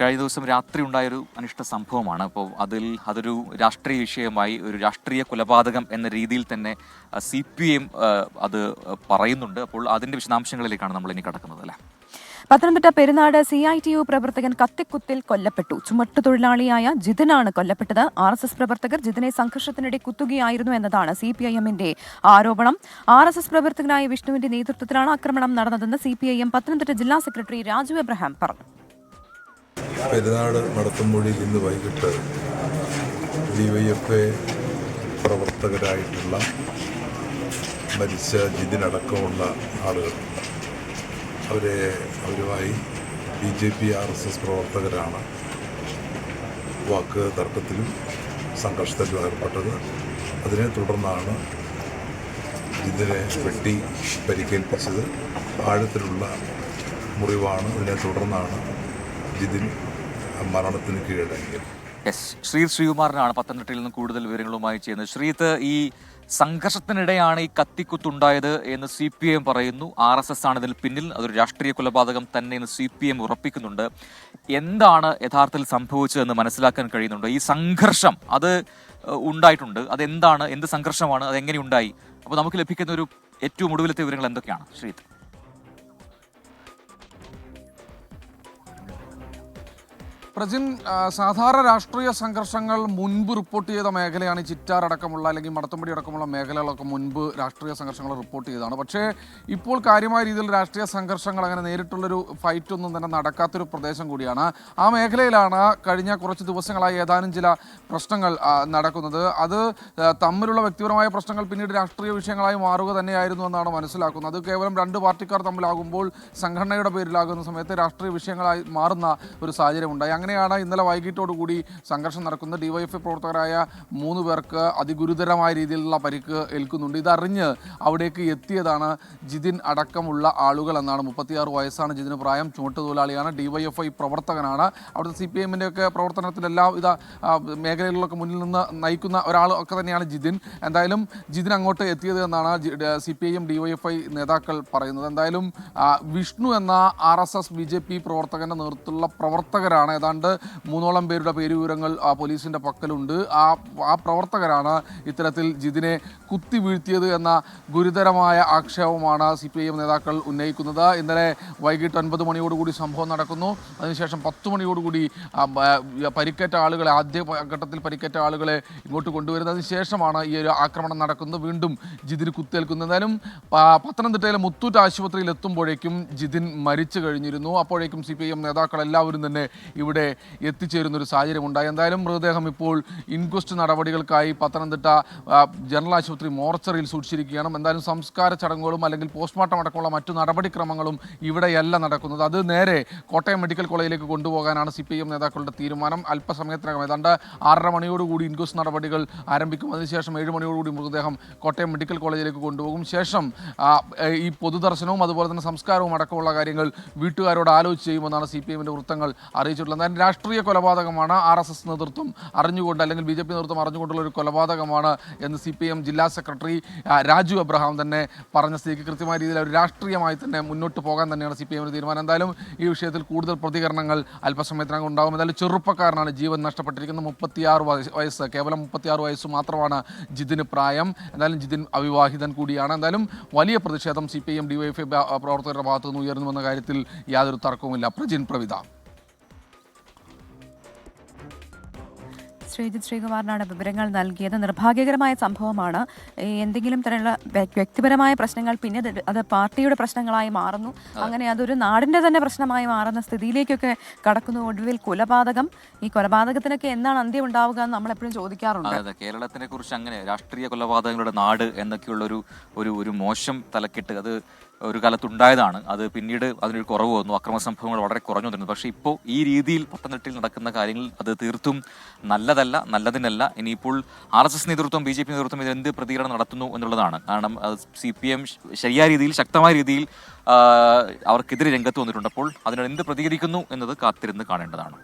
കഴിഞ്ഞ ദിവസം രാത്രി ഉണ്ടായൊരു അനിഷ്ട സംഭവമാണ്. അപ്പോൾ അതൊരു രാഷ്ട്രീയ വിഷയമായി, ഒരു രാഷ്ട്രീയ കൊലപാതകം എന്ന രീതിയിൽ തന്നെ CPM അത് പറയുന്നുണ്ട്. അപ്പോൾ അതിന്റെ വിശദാംശങ്ങളിലേക്കാണ് നമ്മൾ ഇനി കടക്കുന്നത് അല്ലേ. പത്തനംതിട്ട പെരുന്നാട് CITU പ്രവർത്തകൻ കത്തിക്കുത്തിൽ കൊല്ലപ്പെട്ടു. ചുമട്ടുതൊഴിലാളിയായ ജിതിനാണ് കൊല്ലപ്പെട്ടത്. RSS പ്രവർത്തകർ ജിതിനെ സംഘർഷത്തിനിടെ കുത്തുകയായിരുന്നു എന്നതാണ് CPIMന്റെ ആരോപണം. RSS പ്രവർത്തകനായ വിഷ്ണുവിന്റെ നേതൃത്വത്തിലാണ് ആക്രമണം നടന്നതെന്ന് CPIM പത്തനംതിട്ട ജില്ലാ സെക്രട്ടറി രാജു എബ്രഹാം പറഞ്ഞു. പെരുന്നാട് നടത്തുമൊഴിയിൽ ഇന്ന് വൈകിട്ട് DYFI പ്രവർത്തകരായിട്ടുള്ള മരിച്ച ജിതിനടക്കമുള്ള ആളുകൾ അവരുമായി BJP RSS പ്രവർത്തകരാണ് വാക്ക് തർക്കത്തിലും സംഘർഷത്തിലും ഏർപ്പെട്ടത്. അതിനെ തുടർന്നാണ് ജിതിനെ വെട്ടി പരിക്കേൽപ്പിച്ചത്. ആഴത്തിലുള്ള മുറിവാണ്. ഇതിനെ തുടർന്നാണ് ജിതിൻ മരണത്തിന് കീഴടങ്ങിയത്. ശ്രീകുമാറിനാണ് പത്തനംതിട്ടയിൽ നിന്ന് കൂടുതൽ വിവരങ്ങളുമായി ചെയ്യുന്നത്. ശ്രീത്ത്, ഈ സംഘർഷത്തിനിടെയാണ് ഈ കത്തിക്കുത്തുണ്ടായത് എന്ന് CPM പറയുന്നു. RSS ആണ് ഇതിൽ പിന്നിൽ, അതൊരു രാഷ്ട്രീയ കൊലപാതകം തന്നെ എന്ന് CPM ഉറപ്പിക്കുന്നുണ്ട്. എന്താണ് യഥാർത്ഥത്തിൽ സംഭവിച്ചതെന്ന് മനസ്സിലാക്കാൻ കഴിയുന്നുണ്ട്? ഈ സംഘർഷം അത് ഉണ്ടായിട്ടുണ്ട്, അതെന്താണ്, എന്ത് സംഘർഷമാണ്, അതെങ്ങനെ ഉണ്ടായി? അപ്പോൾ നമുക്ക് ലഭിക്കുന്ന ഒരു ഏറ്റവും ഒടുവിലത്തെ വിവരങ്ങൾ എന്തൊക്കെയാണ് ശ്രീത്ത്? പ്രജിൻ, സാധാരണ രാഷ്ട്രീയ സംഘർഷങ്ങൾ മുൻപ് റിപ്പോർട്ട് ചെയ്ത മേഖലയാണ് ചിറ്റാർ അടക്കമുള്ള അല്ലെങ്കിൽ മടത്തമ്പടി അടക്കമുള്ള മേഖലകളൊക്കെ മുൻപ് രാഷ്ട്രീയ സംഘർഷങ്ങൾ റിപ്പോർട്ട് ചെയ്തതാണ്. പക്ഷേ ഇപ്പോൾ കാര്യമായ രീതിയിൽ രാഷ്ട്രീയ സംഘർഷങ്ങൾ അങ്ങനെ നേരിട്ടുള്ളൊരു ഫൈറ്റ് ഒന്നും തന്നെ നടക്കാത്തൊരു പ്രദേശം കൂടിയാണ്. ആ മേഖലയിലാണ് കഴിഞ്ഞ കുറച്ച് ദിവസങ്ങളായി ഏതാനും ചില പ്രശ്നങ്ങൾ നടക്കുന്നത്. അത് തമ്മിലുള്ള വ്യക്തിപരമായ പ്രശ്നങ്ങൾ പിന്നീട് രാഷ്ട്രീയ വിഷയങ്ങളായി മാറുക തന്നെയായിരുന്നു എന്നാണ് മനസ്സിലാക്കുന്നത്. അത് കേവലം രണ്ട് പാർട്ടിക്കാർ തമ്മിലാകുമ്പോൾ സംഘടനയുടെ പേരിലാകുന്ന സമയത്ത് രാഷ്ട്രീയ വിഷയങ്ങളായി മാറുന്ന ഒരു സാഹചര്യം ഉണ്ടായി. അങ്ങനെയാണ് ഇന്നലെ വൈകിട്ടോടുകൂടി സംഘർഷം നടക്കുന്നത്. DYFI പ്രവർത്തകരായ 3 പേർക്ക് അതിഗുരുതരമായ രീതിയിലുള്ള പരിക്ക് ഏൽക്കുന്നുണ്ട്. ഇതറിഞ്ഞ് അവിടേക്ക് എത്തിയതാണ് ജിതിൻ അടക്കമുള്ള ആളുകൾ എന്നാണ്. 36 വയസ്സാണ് ജിതിന് പ്രായം. ചുമട്ടുതൊഴിലാളിയാണ്, DYFI പ്രവർത്തകനാണ്. അവിടുത്തെ CPMന്റെ ഒക്കെ പ്രവർത്തനത്തിൽ എല്ലാവിധ മേഖലകളിലൊക്കെ മുന്നിൽ നിന്ന് നയിക്കുന്ന ഒരാൾ ഒക്കെ തന്നെയാണ് ജിതിൻ. എന്തായാലും ജിതിൻ അങ്ങോട്ട് എത്തിയത് എന്നാണ് CPIM DYFI നേതാക്കൾ പറയുന്നത്. എന്തായാലും വിഷ്ണു എന്ന RSS BJP പ്രവർത്തകന്റെ നേതൃത്വത്തിലുള്ള പ്രവർത്തകരാണ്. ഏതാണ്ട് 3ഓളം പേരുടെ പേരുവിവരങ്ങൾ പോലീസിന്റെ പക്കലുണ്ട്. ആ പ്രവർത്തകരാണ് ഇത്തരത്തിൽ ജിതിനെ കുത്തി വീഴ്ത്തിയത് എന്ന ഗുരുതരമായ ആക്ഷേപമാണ് CPIM നേതാക്കൾ ഉന്നയിക്കുന്നത്. ഇന്നലെ വൈകിട്ട് 9 മണിയോടുകൂടി സംഭവം നടക്കുന്നു. അതിനുശേഷം 10 മണിയോടുകൂടി പരിക്കേറ്റ ആളുകളെ, ആദ്യ ഘട്ടത്തിൽ പരിക്കേറ്റ ആളുകളെ ഇങ്ങോട്ട് കൊണ്ടുവരുന്നതിന് ശേഷമാണ് ഈ ഒരു ആക്രമണം നടക്കുന്നത്. വീണ്ടും ജിതിന് കുത്തേൽക്കുന്നത്. എന്തായാലും പത്തനംതിട്ടയിലെ മുത്തൂറ്റ് ആശുപത്രിയിൽ എത്തുമ്പോഴേക്കും ജിതിൻ മരിച്ചു കഴിഞ്ഞിരുന്നു. അപ്പോഴേക്കും CPIM നേതാക്കൾ എല്ലാവരും തന്നെ ഇവിടെ എത്തിച്ചേരുന്നൊരു സാഹചര്യം ഉണ്ടായി. എന്തായാലും മൃതദേഹം ഇപ്പോൾ ഇൻക്വസ്റ്റ് നടപടികൾക്കായി പത്തനംതിട്ട ജനറൽ ആശുപത്രി മോർച്ചറിയിൽ സൂക്ഷിച്ചിരിക്കുകയാണ്. എന്തായാലും സംസ്കാര ചടങ്ങുകളും അല്ലെങ്കിൽ പോസ്റ്റ്മോർട്ടം അടക്കമുള്ള മറ്റു നടപടിക്രമങ്ങളും ഇവിടെയല്ല നടക്കുന്നത്. അത് നേരെ കോട്ടയം മെഡിക്കൽ കോളേജിലേക്ക് കൊണ്ടുപോകാനാണ് CPIM നേതാക്കളുടെ തീരുമാനം. അല്പസമയത്തിനകം ഏതാണ്ട് 6:30 മണിയോടുകൂടി ഇൻക്വസ്റ്റ് നടപടികൾ ആരംഭിക്കും. അതിനുശേഷം 7 മണിയോടുകൂടി മൃതദേഹം കോട്ടയം മെഡിക്കൽ കോളേജിലേക്ക് കൊണ്ടുപോകും. ശേഷം ഈ പൊതുദർശനവും അതുപോലെ തന്നെ സംസ്കാരവും അടക്കമുള്ള കാര്യങ്ങൾ വീട്ടുകാരോട് ആലോചിച്ച് ചെയ്യുമെന്നാണ് CPIMന്റെ വൃത്തങ്ങൾ അറിയിച്ചിട്ടുള്ളത്. രാഷ്ട്രീയ കൊലപാതകമാണ്. RSS നേതൃത്വം അറിഞ്ഞുകൊണ്ട് അല്ലെങ്കിൽ BJP നേതൃത്വം അറിഞ്ഞുകൊണ്ടുള്ള ഒരു കൊലപാതകമാണ് എന്ന് CPIM ജില്ലാ സെക്രട്ടറി രാജു എബ്രഹാം തന്നെ പറഞ്ഞ സ്ഥിതിക്ക് കൃത്യമായ രീതിയിൽ ഒരു രാഷ്ട്രീയമായി തന്നെ മുന്നോട്ട് പോകാൻ തന്നെയാണ് CPIMന്റെ തീരുമാനം. എന്തായാലും ഈ വിഷയത്തിൽ കൂടുതൽ പ്രതികരണങ്ങൾ അല്പസമയത്തിനകം ഉണ്ടാകും. എന്തായാലും ചെറുപ്പക്കാരനാണ് ജീവൻ നഷ്ടപ്പെട്ടിരിക്കുന്നത്. 36 വയസ്സ്, കേവലം 36 വയസ്സ് മാത്രമാണ് ജിതിന് പ്രായം. എന്തായാലും ജിതിൻ അവിവാഹിതൻ കൂടിയാണ്. എന്തായാലും വലിയ പ്രതിഷേധം CPIM DYFI പ്രവർത്തകരുടെ ഭാഗത്തു നിന്ന് ഉയർന്നുവെന്ന കാര്യത്തിൽ യാതൊരു തർക്കവുമില്ല. പ്രവിത. ശ്രീകുമാറിനാണ് വിവരങ്ങൾ നൽകിയത്. നിർഭാഗ്യകരമായ സംഭവമാണ്. എന്തെങ്കിലും തരമുള്ള വ്യക്തിപരമായ പ്രശ്നങ്ങൾ പിന്നെ അത് പാർട്ടിയുടെ പ്രശ്നങ്ങളായി മാറുന്നു. അങ്ങനെ അതൊരു നാടിൻ്റെ തന്നെ പ്രശ്നമായി മാറുന്ന സ്ഥിതിയിലേക്കൊക്കെ കടക്കുന്നു. ഒടുവിൽ കൊലപാതകം. ഈ കൊലപാതകത്തിനൊക്കെ എന്താണ് അന്ത്യം ഉണ്ടാവുക എന്ന് നമ്മളെപ്പോഴും ചോദിക്കാറുണ്ട്. കേരളത്തിനെ കുറിച്ച് അങ്ങനെ രാഷ്ട്രീയ കൊലപാതകങ്ങളുടെ നാട് എന്നൊക്കെയുള്ള ഒരു മോശം തലക്കെട്ട് അത് ഒരു കാലത്തുണ്ടായതാണ്. അത് പിന്നീട് അതിനൊരു കുറവ് വന്നു. അക്രമ സംഭവങ്ങൾ വളരെ കുറഞ്ഞു വന്നിരുന്നു. പക്ഷേ ഇപ്പോൾ ഈ രീതിയിൽ പത്തനംതിട്ടയിൽ നടക്കുന്ന കാര്യങ്ങൾ അത് തീർത്തും നല്ലതിനല്ല. ഇനിയിപ്പോൾ RSS നേതൃത്വം BJP നേതൃത്വം ഇതിനെന്ത് പ്രതികരണം നടത്തുന്നു എന്നുള്ളതാണ്. കാരണം CPM ശരിയായ രീതിയിൽ, ശക്തമായ രീതിയിൽ അവർക്കെതിരെ രംഗത്ത് വന്നിട്ടുണ്ട്. അപ്പോൾ അതിനെന്ത് പ്രതികരിക്കുന്നു എന്നത് കാത്തിരുന്ന് കാണേണ്ടതാണ്.